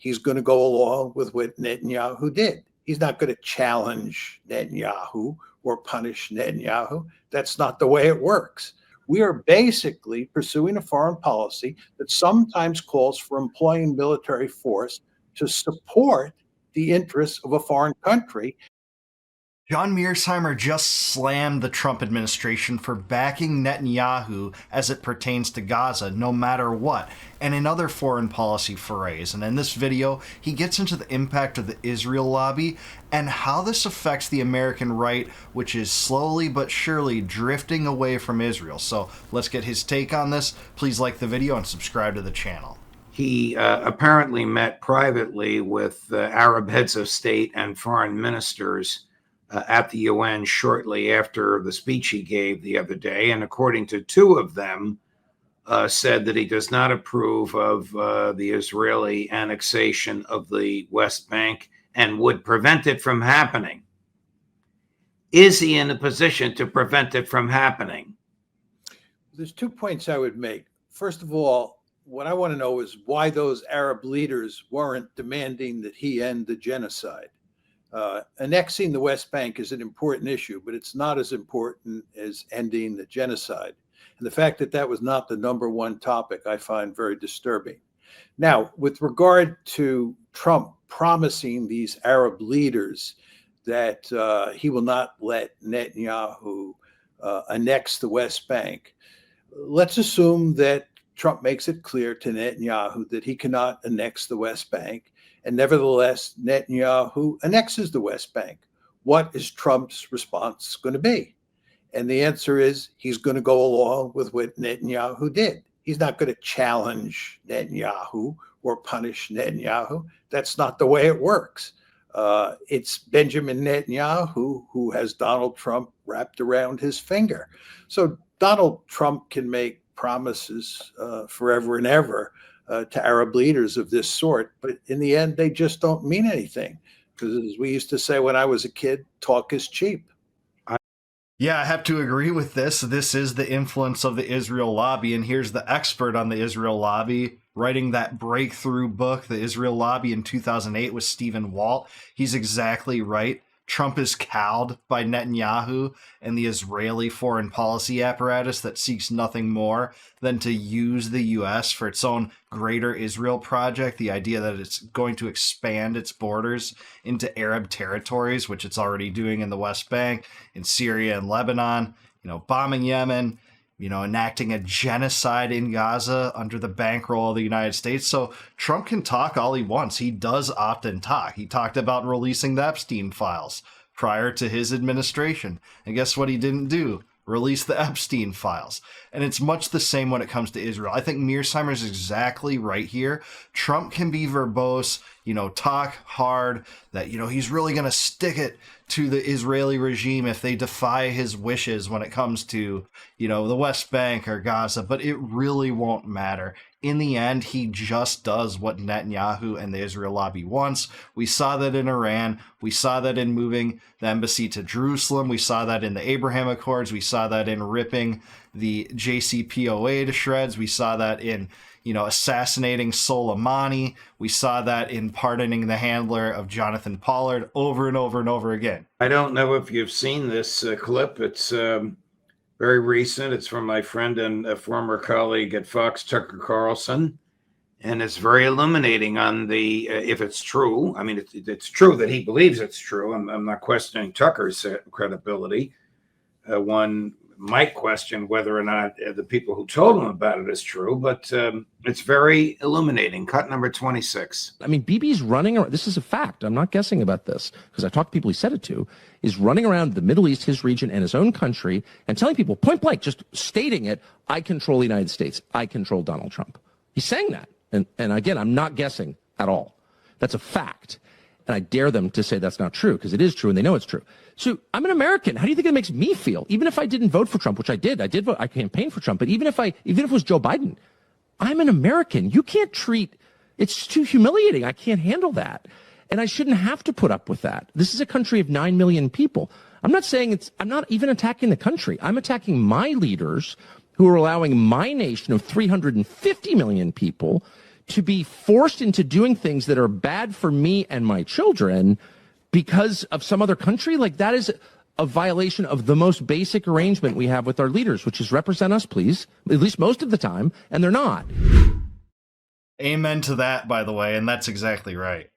he's going to go along with what Netanyahu did. He's not going to challenge Netanyahu or punish Netanyahu. That's not the way it works. We are basically pursuing a foreign policy that sometimes calls for employing military force to support the interests of a foreign country. John Mearsheimer just slammed the Trump administration for backing Netanyahu as it pertains to Gaza, no matter what, and in other foreign policy forays. And in this video, he gets into the impact of the Israel lobby and how this affects the American right, which is slowly but surely drifting away from Israel. So let's get his take on this. Please like the video and subscribe to the channel. He apparently met privately with Arab heads of state and foreign ministers at the UN shortly after the speech he gave the other day, and according to two of them, said that he does not approve of the Israeli annexation of the West Bank and would prevent it from happening. Is he in a position to prevent it from happening? There's 2 points I would make. First of all, what I want to know is why those Arab leaders weren't demanding that he end the genocide. Annexing the West Bank is an important issue, but it's not as important as ending the genocide. And the fact that that was not the #1 topic, I find very disturbing. Now, with regard to Trump promising these Arab leaders that he will not let Netanyahu annex the West Bank, let's assume that Trump makes it clear to Netanyahu that he cannot annex the West Bank. And nevertheless, Netanyahu annexes the West Bank. What is Trump's response going to be? And the answer is he's going to go along with what Netanyahu did. He's not going to challenge Netanyahu or punish Netanyahu. That's not the way it works. It's Benjamin Netanyahu who has Donald Trump wrapped around his finger. So Donald Trump can make promises forever and ever to Arab leaders of this sort, but in the end, they just don't mean anything. Because as we used to say when I was a kid, talk is cheap. Yeah, I have to agree with this. This is the influence of the Israel lobby, and here's the expert on the Israel lobby writing that breakthrough book, The Israel Lobby, in 2008 with Stephen Walt. He's exactly right. Trump is cowed by Netanyahu and the Israeli foreign policy apparatus that seeks nothing more than to use the U.S. for its own greater Israel project, the idea that it's going to expand its borders into Arab territories, which it's already doing in the West Bank, in Syria and Lebanon, bombing Yemen, enacting a genocide in Gaza under the bankroll of the United States. So Trump can talk all he wants. He does often talk. He talked about releasing the Epstein files prior to his administration. And guess what he didn't do? Release the Epstein files. And it's much the same when it comes to Israel. I think Mearsheimer is exactly right here. Trump can be verbose, talk hard, that, he's really going to stick it to the Israeli regime if they defy his wishes when it comes to, the West Bank or Gaza, but it really won't matter. In the end, he just does what Netanyahu and the Israel lobby wants. We saw that in Iran. We saw that in moving the embassy to Jerusalem. We saw that in the Abraham Accords. We saw that in ripping the JCPOA to shreds. We saw that in, assassinating Soleimani. We saw that in pardoning the handler of Jonathan Pollard over and over and over again. I don't know if you've seen this clip. It's very recent. It's from my friend and a former colleague at Fox, Tucker Carlson, and it's very illuminating on the if it's true. I mean, it's true that he believes it's true. I'm not questioning Tucker's credibility. One might question whether or not the people who told him about it is true, but it's very illuminating. Cut number 26. I mean, Bibi's running around. This is a fact. I'm not guessing about this because I talked to people he said it to, is running around the Middle East, his region, and his own country and telling people point blank, just stating it, I control the United States. I control Donald Trump. He's saying that. And again, I'm not guessing at all. That's a fact. And I dare them to say that's not true because it is true and they know it's true. So I'm an American. How do you think it makes me feel? Even if I didn't vote for Trump, which I did vote, I campaigned for Trump, but even if it was Joe Biden, I'm an American. You can't it's too humiliating. I can't handle that. And I shouldn't have to put up with that. This is a country of 9 million people. I'm not even attacking the country. I'm attacking my leaders who are allowing my nation of 350 million people to be forced into doing things that are bad for me and my children because of some other country, like that is a violation of the most basic arrangement we have with our leaders, which is represent us, please, at least most of the time, and they're not. Amen to that, by the way, and that's exactly right.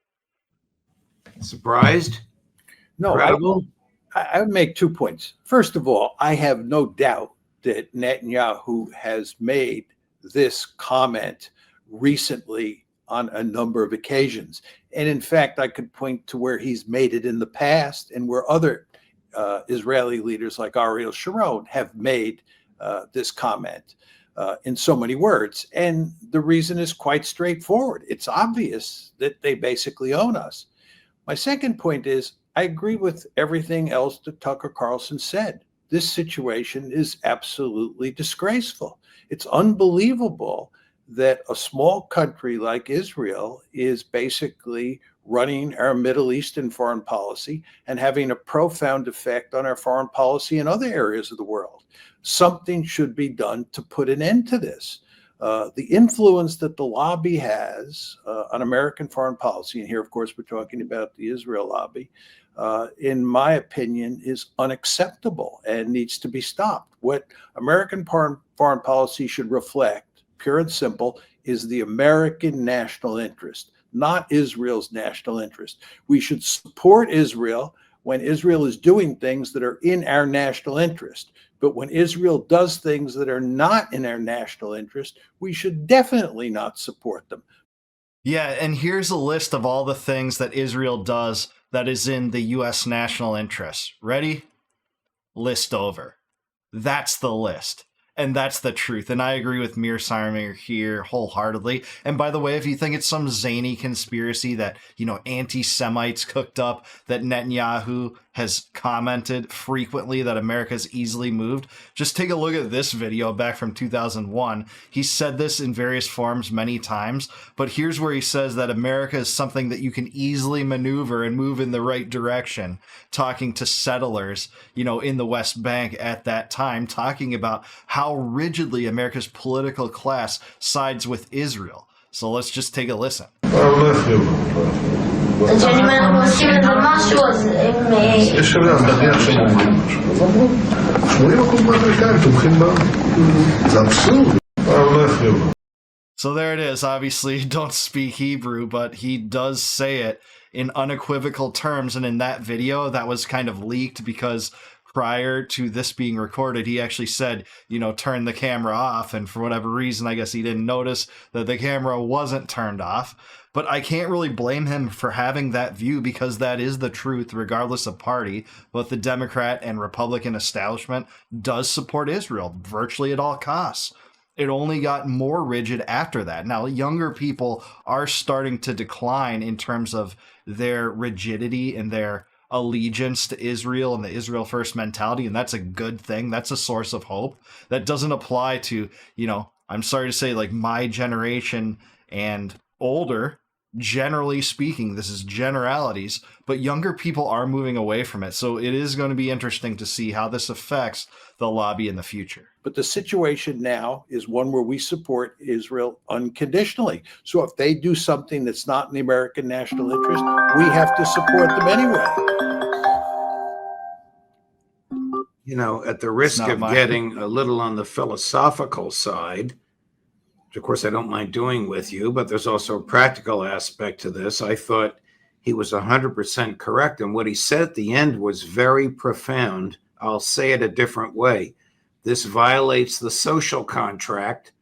Surprised? No, Incredible? I would make 2 points. First of all, I have no doubt that Netanyahu has made this comment recently on a number of occasions. And in fact, I could point to where he's made it in the past and where other Israeli leaders like Ariel Sharon have made this comment in so many words. And the reason is quite straightforward. It's obvious that they basically own us. My second point is I agree with everything else that Tucker Carlson said. This situation is absolutely disgraceful. It's unbelievable that a small country like Israel is basically running our Middle Eastern foreign policy and having a profound effect on our foreign policy in other areas of the world. Something should be done to put an end to this. The influence that the lobby has on American foreign policy, and here, of course, we're talking about the Israel lobby, in my opinion, is unacceptable and needs to be stopped. What American foreign policy should reflect, pure and simple, is the American national interest, not Israel's national interest. We should support Israel when Israel is doing things that are in our national interest. But when Israel does things that are not in our national interest, we should definitely not support them. Yeah, and here's a list of all the things that Israel does that is in the U.S. national interest. Ready? List over. That's the list. And that's the truth. And I agree with Mearsheimer here wholeheartedly. And by the way, if you think it's some zany conspiracy that, anti-Semites cooked up, that Netanyahu has commented frequently that America's easily moved, just take a look at this video back from 2001. He said this in various forms many times, but here's where he says that America is something that you can easily maneuver and move in the right direction, talking to settlers, in the West Bank at that time, talking about how rigidly America's political class sides with Israel. So let's just take a listen. כשאני אומר, אנחנו עושים את זה משהו, אז הם... יש עליהם, נניח שהם אומרים משהו. אז אמרו, 80% מהאמריקאים תומכים בנו. זה אבסורד. הולך לבוא. So there it is. Obviously, don't speak Hebrew, but he does say it in unequivocal terms. And in that video, that was kind of leaked because prior to this being recorded, he actually said, turn the camera off. And for whatever reason, I guess he didn't notice that the camera wasn't turned off. But I can't really blame him for having that view because that is the truth, regardless of party. Both the Democrat and Republican establishment does support Israel virtually at all costs. It only got more rigid after that. Now, younger people are starting to decline in terms of their rigidity and their allegiance to Israel and the Israel first mentality, and that's a good thing. That's a source of hope. That doesn't apply to, I'm sorry to say, like my generation and older. Generally speaking, this is generalities, but younger people are moving away from it. So it is going to be interesting to see how this affects the lobby in the future. But the situation now is one where we support Israel unconditionally. So if they do something that's not in the American national interest, we have to support them anyway. At the risk of getting a little on the philosophical side, which of course I don't mind doing with you, but there's also a practical aspect to this. I thought he was 100% correct. And what he said at the end was very profound. I'll say it a different way. This violates the social contract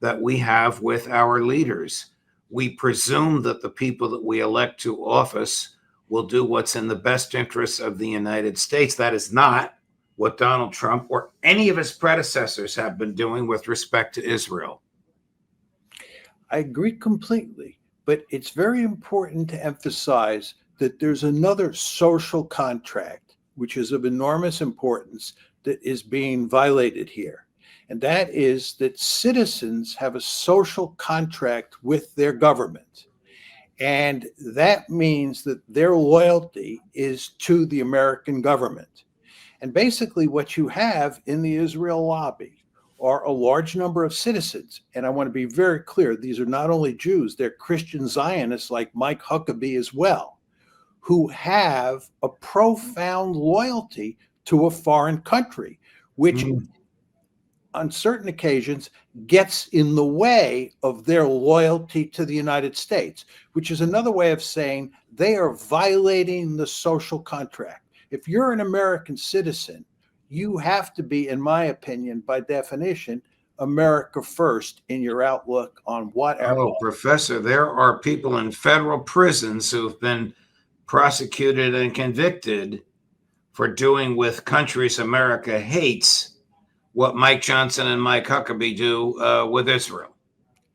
that we have with our leaders. We presume that the people that we elect to office will do what's in the best interests of the United States. That is not what Donald Trump or any of his predecessors have been doing with respect to Israel. I agree completely, but it's very important to emphasize that there's another social contract, which is of enormous importance, that is being violated here. And that is that citizens have a social contract with their government. And that means that their loyalty is to the American government. And basically what you have in the Israel lobby are a large number of citizens. And I want to be very clear, these are not only Jews, they're Christian Zionists like Mike Huckabee as well, who have a profound loyalty to a foreign country, which on certain occasions gets in the way of their loyalty to the United States, which is another way of saying they are violating the social contract. If you're an American citizen, you have to be, in my opinion, by definition, America first in your outlook on what our Oh, Professor, there are people in federal prisons who've been prosecuted and convicted for doing with countries America hates what Mike Johnson and Mike Huckabee do with Israel.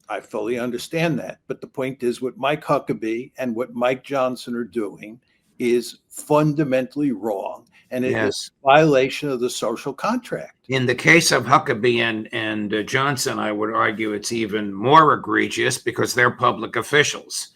I fully understand that. But the point is, what Mike Huckabee and what Mike Johnson are doing is fundamentally wrong. And it is a violation of the social contract. In the case of Huckabee and Johnson, I would argue it's even more egregious because they're public officials.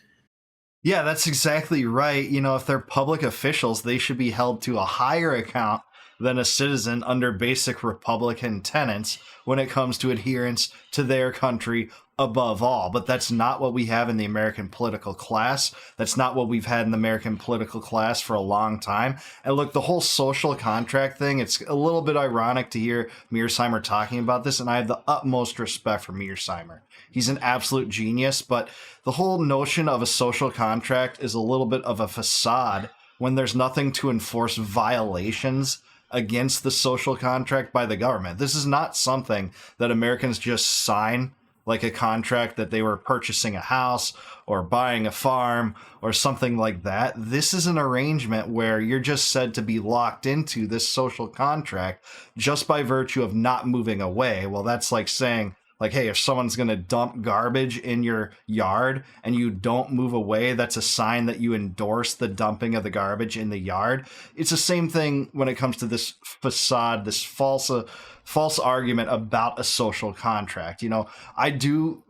Yeah, that's exactly right. You know, if they're public officials, they should be held to a higher account than a citizen under basic Republican tenets when it comes to adherence to their country above all. But that's not what we have in the American political class. That's not what we've had in the American political class for a long time. And look, the whole social contract thing, it's a little bit ironic to hear Mearsheimer talking about this, and I have the utmost respect for Mearsheimer. He's an absolute genius, but the whole notion of a social contract is a little bit of a facade when there's nothing to enforce violations against the social contract by the government. This is not something that Americans just sign like a contract that they were purchasing a house or buying a farm or something like that. This is an arrangement where you're just said to be locked into this social contract just by virtue of not moving away. Well, that's like saying, like, hey, if someone's going to dump garbage in your yard and you don't move away, that's a sign that you endorse the dumping of the garbage in the yard. It's the same thing when it comes to this facade, this false argument about a social contract. You know, I do,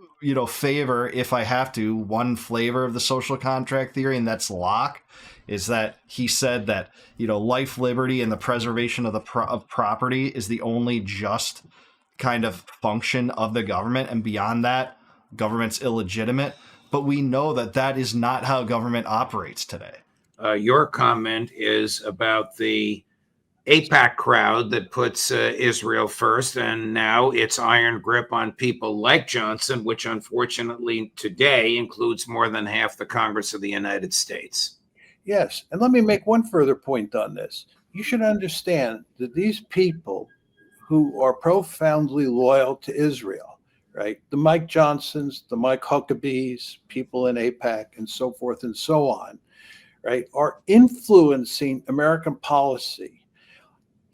favor, if I have to, one flavor of the social contract theory, and that's Locke, is that he said that, life, liberty, and the preservation of of property is the only just kind of function of the government, and beyond that, government's illegitimate. But we know that that is not how government operates today. Your comment is about the AIPAC crowd that puts Israel first, and now its iron grip on people like Johnson, which unfortunately today includes more than half the Congress of the United States. Yes, and let me make one further point on this. You should understand that these people who are profoundly loyal to Israel, right? The Mike Johnsons, the Mike Huckabees, people in AIPAC, and so forth and so on, right, are influencing American policy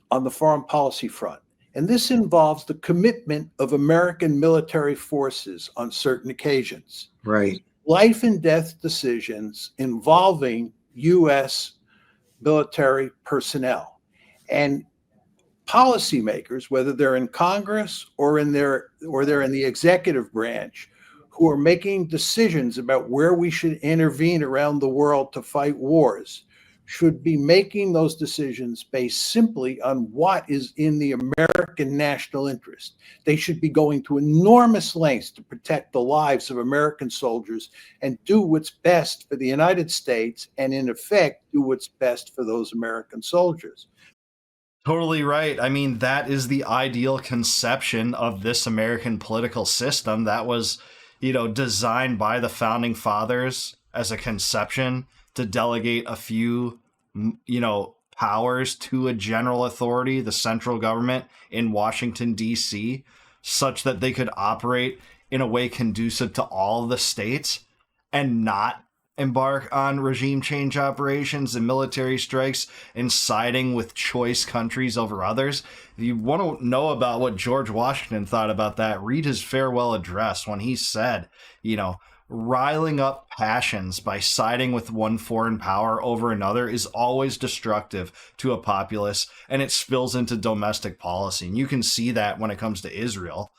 on the foreign policy front. And this involves the commitment of American military forces on certain occasions. Right. Life and death decisions involving U.S. military personnel. And policymakers, whether they're in Congress or they're in the executive branch, who are making decisions about where we should intervene around the world to fight wars, should be making those decisions based simply on what is in the American national interest. They should be going to enormous lengths to protect the lives of American soldiers and do what's best for the United States, and in effect, do what's best for those American soldiers. Totally right. I mean, that is the ideal conception of this American political system that was, designed by the founding fathers as a conception to delegate a few, powers to a general authority, the central government in Washington, D.C., such that they could operate in a way conducive to all the states and not embark on regime change operations and military strikes and siding with choice countries over others. If you want to know about what George Washington thought about that, read his farewell address when he said, riling up passions by siding with one foreign power over another is always destructive to a populace, and it spills into domestic policy. And you can see that when it comes to Israel.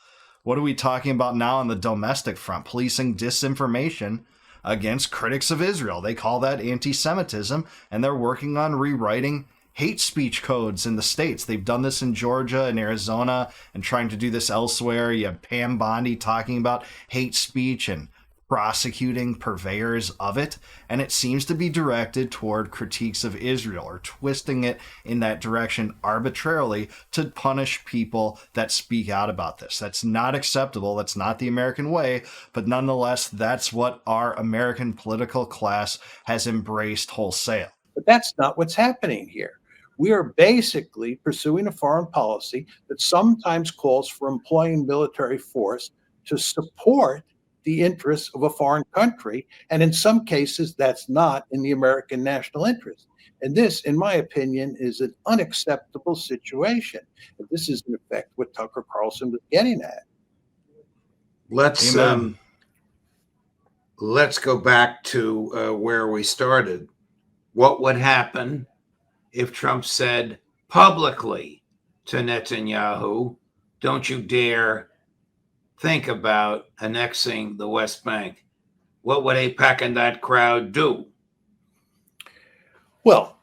What are we talking about now on the domestic front? Policing disinformation against critics of Israel. They call that anti-Semitism, and they're working on rewriting hate speech codes in the states. They've done this in Georgia and Arizona and trying to do this elsewhere. You have Pam Bondi talking about hate speech and prosecuting purveyors of it, and it seems to be directed toward critiques of Israel or twisting it in that direction arbitrarily to punish people that speak out about this. That's not acceptable. That's not the American way, but nonetheless, that's what our American political class has embraced wholesale. But that's not what's happening here. We are basically pursuing a foreign policy that sometimes calls for employing military force to support the interests of a foreign country. And in some cases, that's not in the American national interest. And this, in my opinion, is an unacceptable situation. And this is, in effect, what Tucker Carlson was getting at. Let's go back to where we started. What would happen if Trump said publicly to Netanyahu, don't you dare think about annexing the West Bank? What would AIPAC and that crowd do? Well,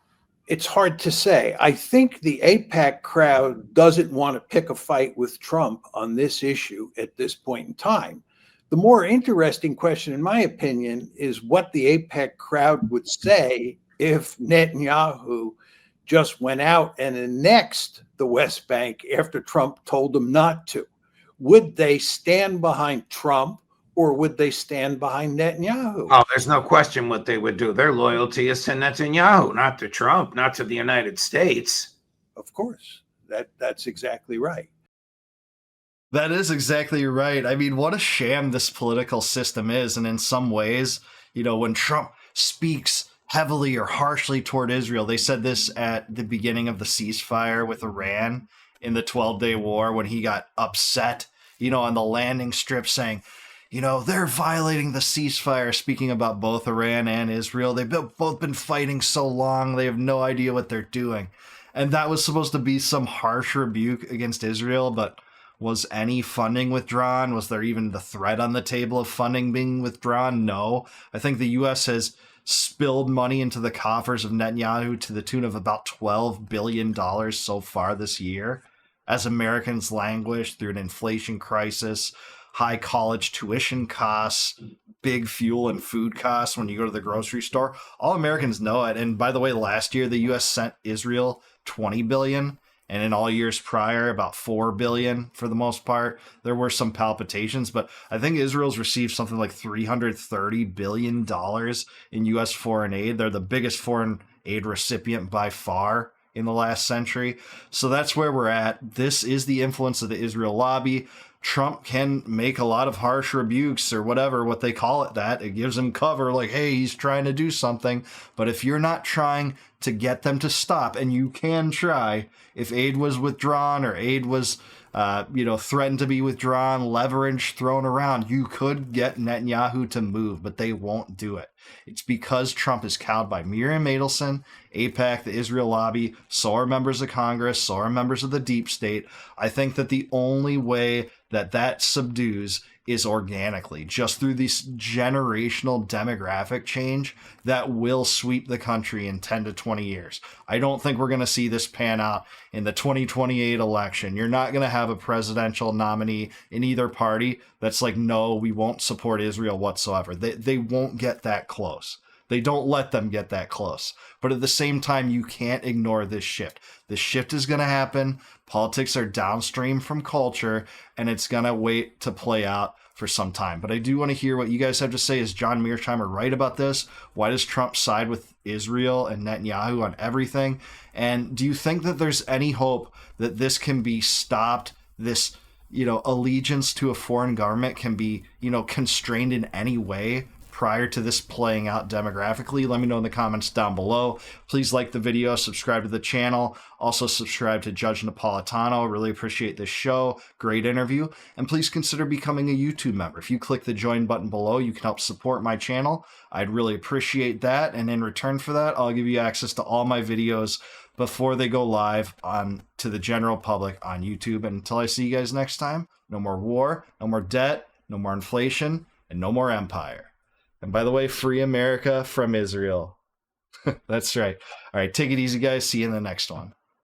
it's hard to say. I think the AIPAC crowd doesn't want to pick a fight with Trump on this issue at this point in time. The more interesting question, in my opinion, is what the AIPAC crowd would say if Netanyahu just went out and annexed the West Bank after Trump told them not to. Would they stand behind Trump or would they stand behind Netanyahu? Oh, there's no question what they would do. Their loyalty is to Netanyahu, not to Trump, not to the United States. Of course, that's exactly right. That is exactly right. I mean, what a sham this political system is. And in some ways, you know, when Trump speaks heavily or harshly toward Israel, they said this at the beginning of the ceasefire with Iran in the 12-day war when he got upset, you know, on the landing strip saying, you know, they're violating the ceasefire, speaking about both Iran and Israel. They've both been fighting so long, they have no idea what they're doing. And that was supposed to be some harsh rebuke against Israel, but was any funding withdrawn? Was there even the threat on the table of funding being withdrawn? No. I think the U.S. has spilled money into the coffers of Netanyahu to the tune of about $12 billion so far this year, as Americans languish through an inflation crisis, high college tuition costs, big fuel and food costs when you go to the grocery store. All Americans know it. And by the way, last year, the U.S. sent Israel $20 billion. And in all years prior, about $4 billion for the most part. There were some palpitations, but I think Israel's received something like $330 billion in U.S. foreign aid. They're the biggest foreign aid recipient by far in the last century. So that's where we're at. This is the influence of the Israel lobby. Trump can make a lot of harsh rebukes or whatever, what they call it, that. It gives him cover, like, hey, he's trying to do something. But if you're not trying to get them to stop, and you can try, if aid was withdrawn or aid was, threatened to be withdrawn, leverage thrown around, you could get Netanyahu to move, but they won't do it. It's because Trump is cowed by Miriam Adelson, AIPAC, the Israel lobby, so are members of Congress, so are members of the deep state. I think that the only way that subdues is organically, just through this generational demographic change that will sweep the country in 10 to 20 years. I don't think we're going to see this pan out in the 2028 election. You're not going to have a presidential nominee in either party that's like, no, we won't support Israel whatsoever. They won't get that close. They don't let them get that close. But at the same time, you can't ignore this shift. This shift is going to happen. Politics are downstream from culture, and it's going to wait to play out for some time. But I do want to hear what you guys have to say. Is John Mearsheimer right about this? Why does Trump side with Israel and Netanyahu on everything? And do you think that there's any hope that this can be stopped? This, allegiance to a foreign government can be, constrained in any way prior to this playing out demographically? Let me know in the comments down below. Please like the video, subscribe to the channel. Also subscribe to Judge Napolitano. Really appreciate this show. Great interview. And please consider becoming a YouTube member. If you click the join button below, you can help support my channel. I'd really appreciate that. And in return for that, I'll give you access to all my videos before they go live to the general public on YouTube. And until I see you guys next time, no more war, no more debt, no more inflation, and no more empire. And by the way, free America from Israel. That's right. All right, take it easy, guys. See you in the next one.